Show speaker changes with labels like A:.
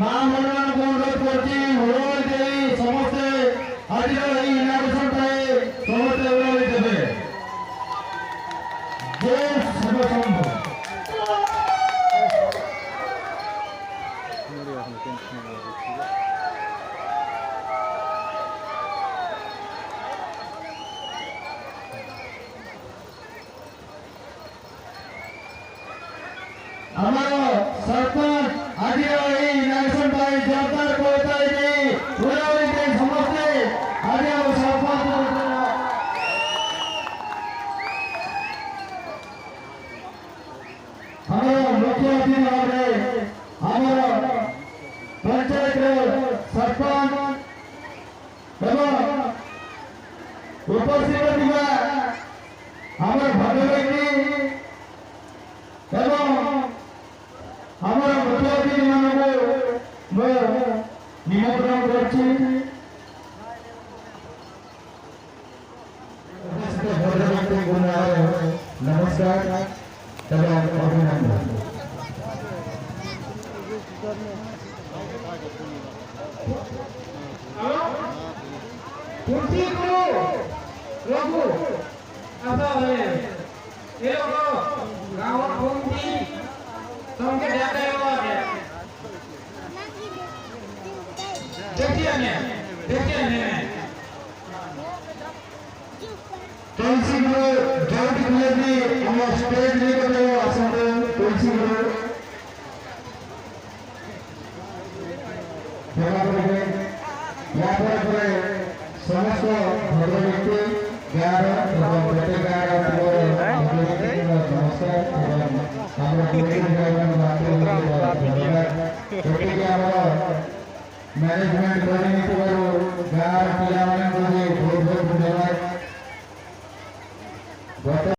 A: মা মনমান অনুরোধ করছি হল দেই সমস্তে আজ এই ইনাগুরেশন পাই সমস্তে হল দেবে যে শুভ সম্ভব हमारा सरपंच आज ये इलेक्शन भाई जोरदार कोता है जी पूरा के समझते आज वो सरपंच हमारा मुख्य अतिथि हमारा पंचायत सरपंच एवं उपस्थित दिवा हमारे भाई एवं हमारा मुख्य अतिथि मानव निमंत्रण करছি नमस्कार एवं अभिनंदन कुर्सी को रखो ऐसा है ये लोग गांव कुर्सी संगे जाते हैं देखिए तुलसी को ज्योति खुलेगी हम स्टेज लेकर आसंद तुलसी को यहाँ पर समस्त भगवती ज्ञान एवं प्रतिकार नमस्कार मैनेजमेंट करने गाँव पिला बहुत बहुत धन्यवाद।